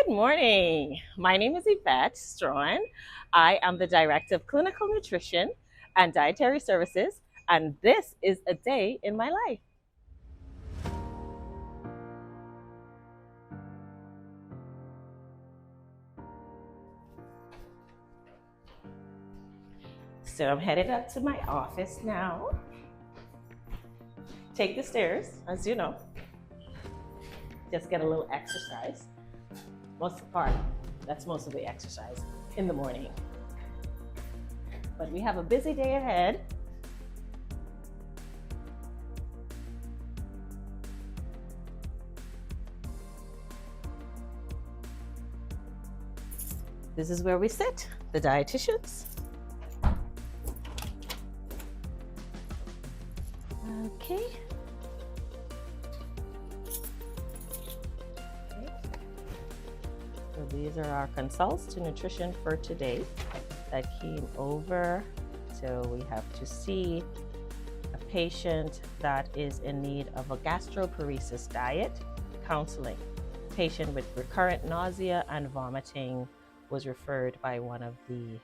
Good morning. My name is Yvette Andrews-Strachan. I am the Director of Clinical Nutrition and Dietary Services, and this is a day in my life. So I'm headed up to my office now. Take the stairs, as you know. Just get a little exercise. That's most of the exercise in the morning. But we have a busy day ahead. This is where we sit, the dietitians. Okay. So these are our consults to nutrition for today that came over. So we have to see a patient that is in need of a gastroparesis diet counseling. Patient with recurrent nausea and vomiting was referred by one of the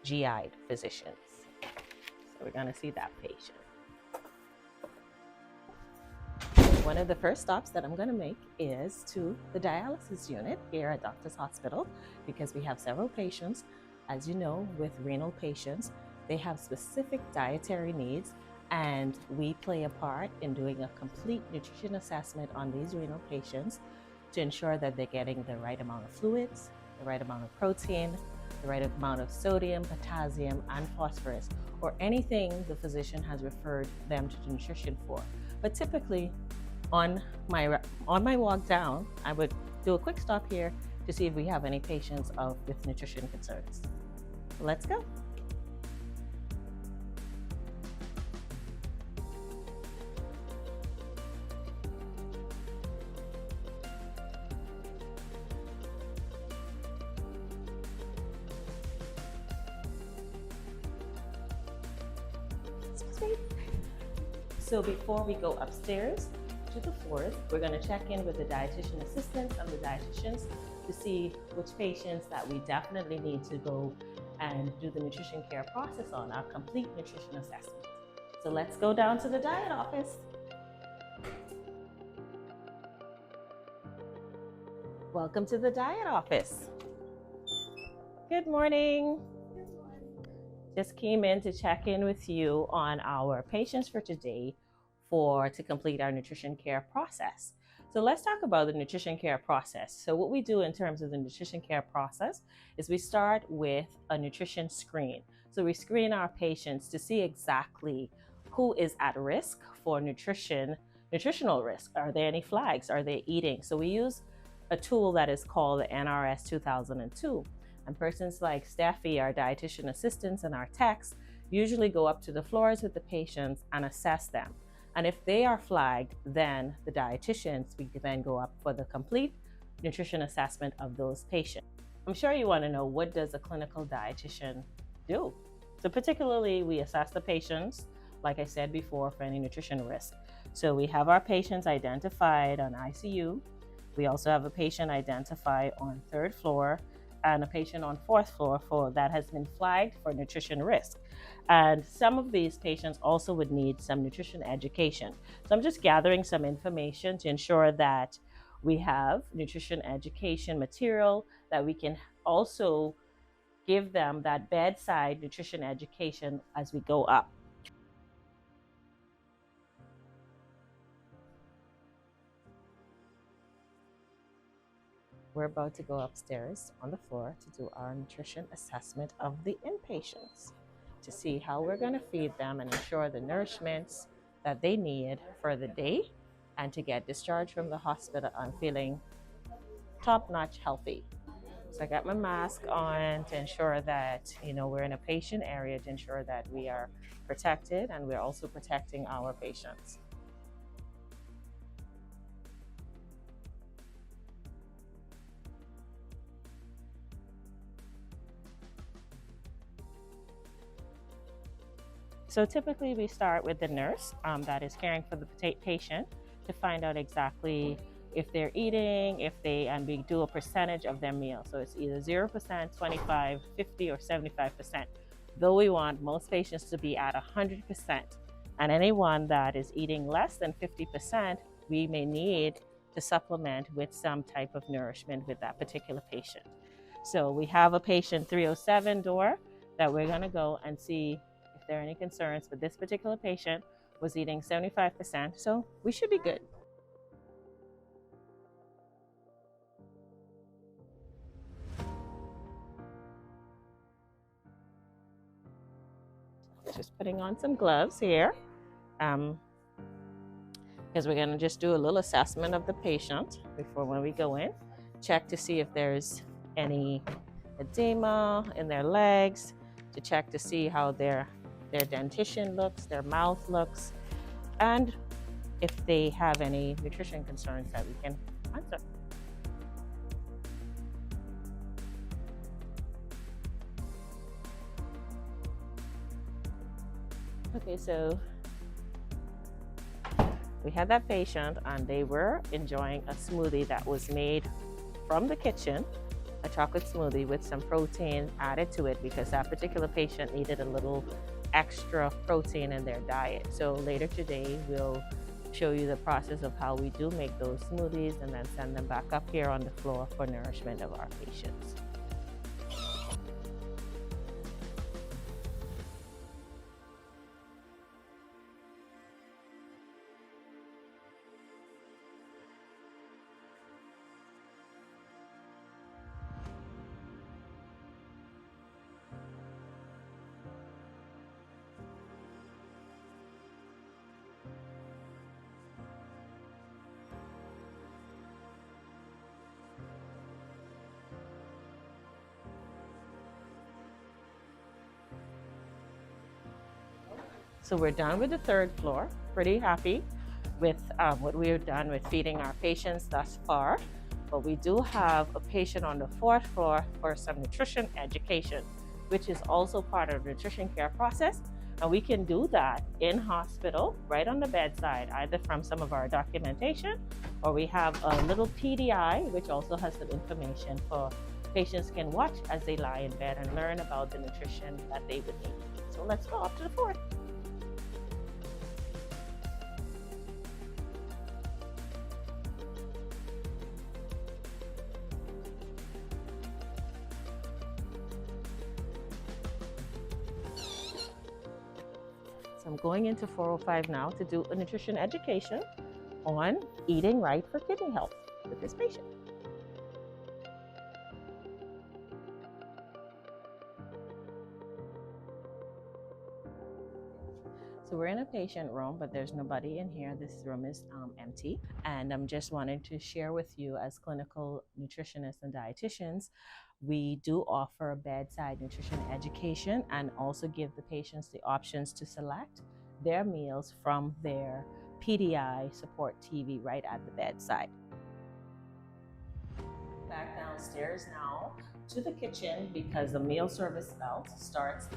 GI physicians. So we're going to see that patient. One of the first stops that I'm going to make is to the dialysis unit here at Doctor's Hospital, because we have several patients. As you know, with renal patients, they have specific dietary needs, and we play a part in doing a complete nutrition assessment on these renal patients to ensure that they're getting the right amount of fluids, the right amount of protein, the right amount of sodium, potassium, and phosphorus, or anything the physician has referred them to nutrition for. But typically, on my walk down, I would do a quick stop here to see if we have any patients with nutrition concerns. Let's go. So before we go upstairs to the floors, we're going to check in with the dietitian assistants and the dietitians to see which patients that we definitely need to go and do the nutrition care process on, our complete nutrition assessment. So let's go down to the diet office. Welcome to the diet office. Good morning. Just came in to check in with you on our patients for today to complete our nutrition care process. So let's talk about the nutrition care process. So what we do in terms of the nutrition care process is we start with a nutrition screen. So we screen our patients to see exactly who is at risk for nutritional risk. Are there any flags? Are they eating? So we use a tool that is called the NRS 2002. And persons like Steffi, our dietitian assistants, and our techs usually go up to the floors with the patients and assess them. And if they are flagged, then the dietitians, we can then go up for the complete nutrition assessment of those patients. I'm sure you want to know, what does a clinical dietitian do? So particularly, we assess the patients, like I said before, for any nutrition risk. So we have our patients identified on ICU. We also have a patient identified on 3rd floor and a patient on 4th floor that has been flagged for nutrition risk. And some of these patients also would need some nutrition education. So I'm just gathering some information to ensure that we have nutrition education material that we can also give them that bedside nutrition education as we go up. We're about to go upstairs on the floor to do our nutrition assessment of the inpatients, to see how we're going to feed them and ensure the nourishments that they need for the day, and to get discharged from the hospital and feeling top-notch healthy. So I got my mask on to ensure that, we're in a patient area, to ensure that we are protected and we're also protecting our patients. So typically we start with the nurse that is caring for the patient to find out exactly if they're eating, and we do a percentage of their meal. So it's either 0%, 25, 50, or 75%. Though we want most patients to be at 100%. And anyone that is eating less than 50%, we may need to supplement with some type of nourishment with that particular patient. So we have a patient 307 door that we're going to go and see if there are any concerns. But this particular patient was eating 75%, so we should be good. Just putting on some gloves here, because we're going to just do a little assessment of the patient before when we go in. Check to see if there's any edema in their legs, to check to see how their dentition looks, their mouth looks, and if they have any nutrition concerns that we can answer. Okay, so we had that patient and they were enjoying a smoothie that was made from the kitchen, a chocolate smoothie with some protein added to it because that particular patient needed a little extra protein in their diet. So later today, we'll show you the process of how we do make those smoothies and then send them back up here on the floor for nourishment of our patients. So we're done with the third floor. Pretty happy with what we have done with feeding our patients thus far. But we do have a patient on the fourth floor for some nutrition education, which is also part of the nutrition care process. And we can do that in hospital, right on the bedside, either from some of our documentation, or we have a little PDI, which also has some information for patients can watch as they lie in bed and learn about the nutrition that they would need. So let's go up to the fourth. So I'm going into 405 now to do a nutrition education on eating right for kidney health with this patient. So we're in a patient room, but there's nobody in here. This room is empty. And I'm just wanting to share with you as clinical nutritionists and dietitians, we do offer bedside nutrition education and also give the patients the options to select their meals from their PDI support TV right at the bedside. Back downstairs now to the kitchen because the meal service belt starts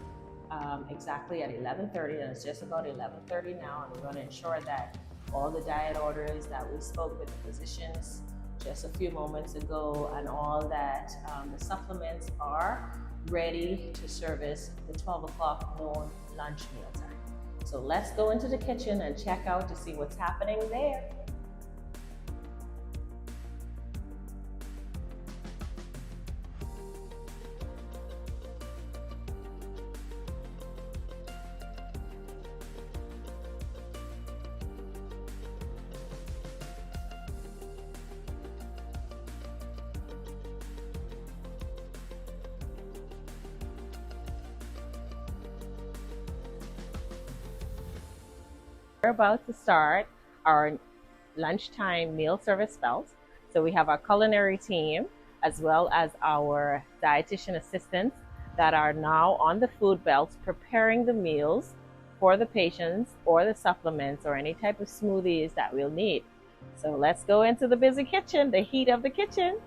exactly at 11:30, and it's just about 11:30 now, and we're going to ensure that all the diet orders that we spoke with the physicians just a few moments ago and all that the supplements are ready to service the 12 o'clock noon lunch meal time. So let's go into the kitchen and check out to see what's happening there. We're about to start our lunchtime meal service belt. So we have our culinary team as well as our dietitian assistants that are now on the food belt preparing the meals for the patients or the supplements or any type of smoothies that we'll need. So let's go into the busy kitchen, the heat of the kitchen.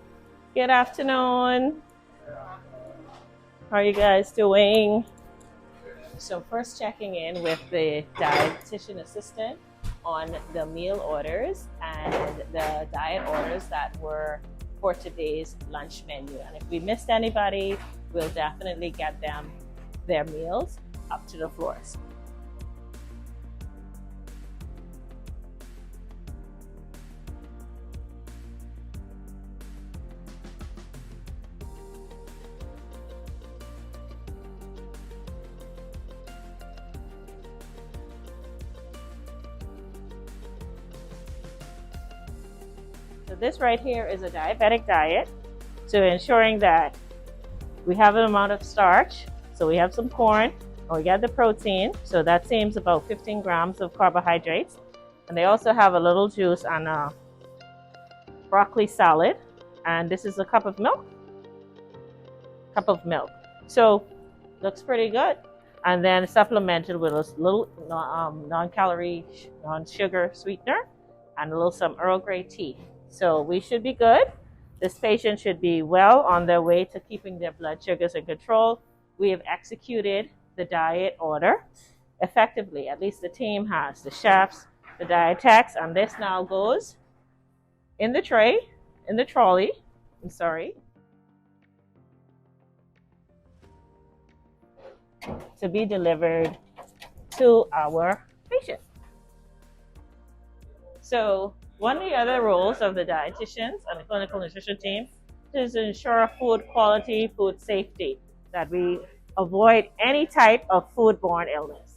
Good afternoon. How are you guys doing? So first checking in with the dietitian assistant on the meal orders and the diet orders that were for today's lunch menu. And if we missed anybody, we'll definitely get them their meals up to the floors. So this right here is a diabetic diet. So ensuring that we have an amount of starch. So we have some corn, and we got the protein. So that seems about 15 grams of carbohydrates. And they also have a little juice and a broccoli salad. And this is a cup of milk. So looks pretty good. And then supplemented with a little non-calorie, non-sugar sweetener and a little some Earl Grey tea. So we should be good. This patient should be well on their way to keeping their blood sugars in control. We have executed the diet order effectively. At least the team has, the chefs, the dietetics, and this now goes in the trolley, to be delivered to our patient. So one of the other roles of the dietitians and the clinical nutrition team is to ensure food quality, food safety, that we avoid any type of foodborne illness.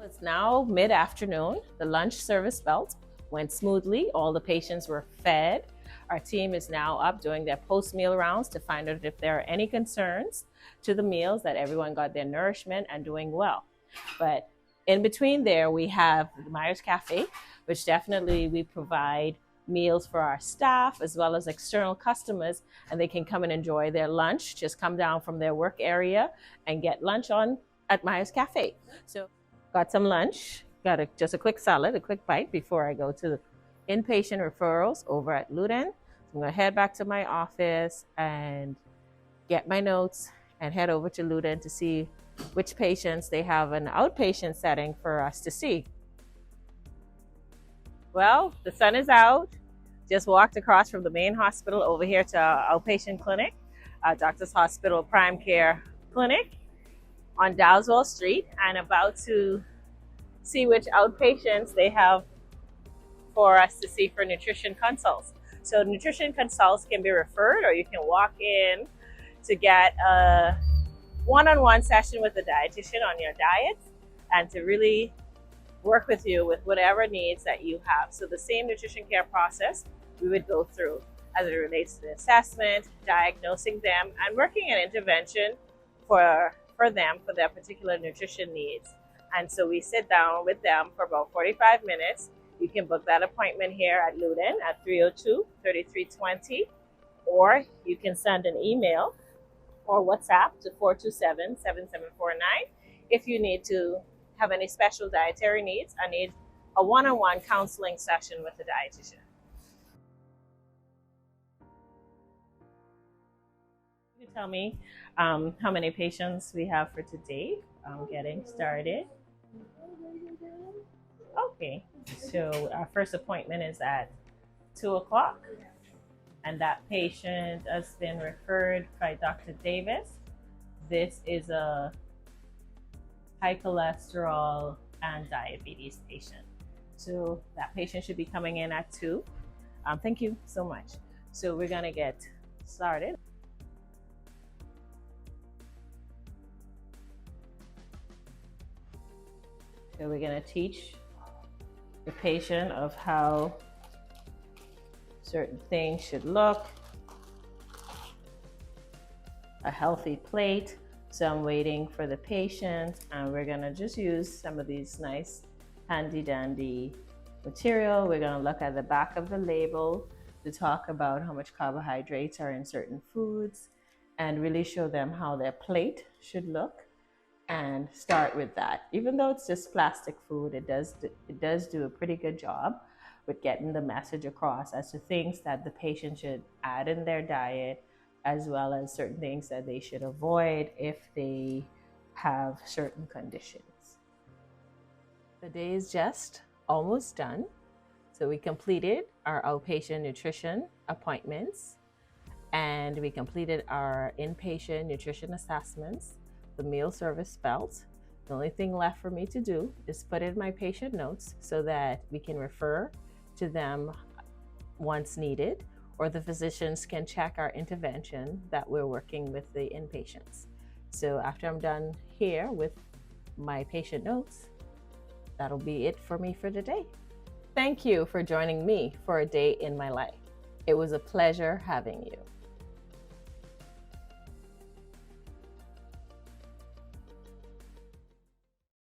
It's now mid-afternoon. The lunch service belt went smoothly. All the patients were fed. Our team is now up doing their post-meal rounds to find out if there are any concerns to the meals, that everyone got their nourishment and doing well. But in between there, we have the Myers Cafe, which definitely we provide meals for our staff as well as external customers, and they can come and enjoy their lunch. Just come down from their work area and get lunch at Myers Cafe. So got some lunch, just a quick salad, a quick bite before I go to the inpatient referrals over at Luden. I'm gonna head back to my office and get my notes and head over to Luden to see which patients they have an outpatient setting for us to see. Well, the sun is out. Just walked across from the main hospital over here to our outpatient clinic, Doctor's Hospital Prime Care Clinic on Dowswell Street, and about to see which outpatients they have for us to see for nutrition consults. So nutrition consults can be referred, or you can walk in to get a one-on-one session with the dietitian on your diet and to really work with you with whatever needs that you have. So the same nutrition care process we would go through as it relates to the assessment, diagnosing them, and working an intervention for them for their particular nutrition needs. And so we sit down with them for about 45 minutes. You can book that appointment here at Luden at 302-3320, or you can send an email or WhatsApp to 427-7749 if you need to have any special dietary needs and need a one-on-one counseling session with the dietitian. You can tell me how many patients we have for today. Getting started. Okay, so our first appointment is at 2 o'clock, and that patient has been referred by Dr. Davis. This is a high cholesterol and diabetes patient. So that patient should be coming in at 2. Thank you so much. So we're gonna get started. So we're gonna teach the patient of how certain things should look, a healthy plate. So I'm waiting for the patient, and we're gonna just use some of these nice handy dandy material. We're gonna look at the back of the label to talk about how much carbohydrates are in certain foods and really show them how their plate should look. and start with that. Even though it's just plastic food, it does do a pretty good job with getting the message across as to things that the patient should add in their diet, as well as certain things that they should avoid if they have certain conditions. The day is just almost done. So we completed our outpatient nutrition appointments, and we completed our inpatient nutrition assessments, the meal service belt. The only thing left for me to do is put in my patient notes so that we can refer to them once needed, or the physicians can check our intervention that we're working with the inpatients. So after I'm done here with my patient notes, that'll be it for me for today. Thank you for joining me for a day in my life. It was a pleasure having you.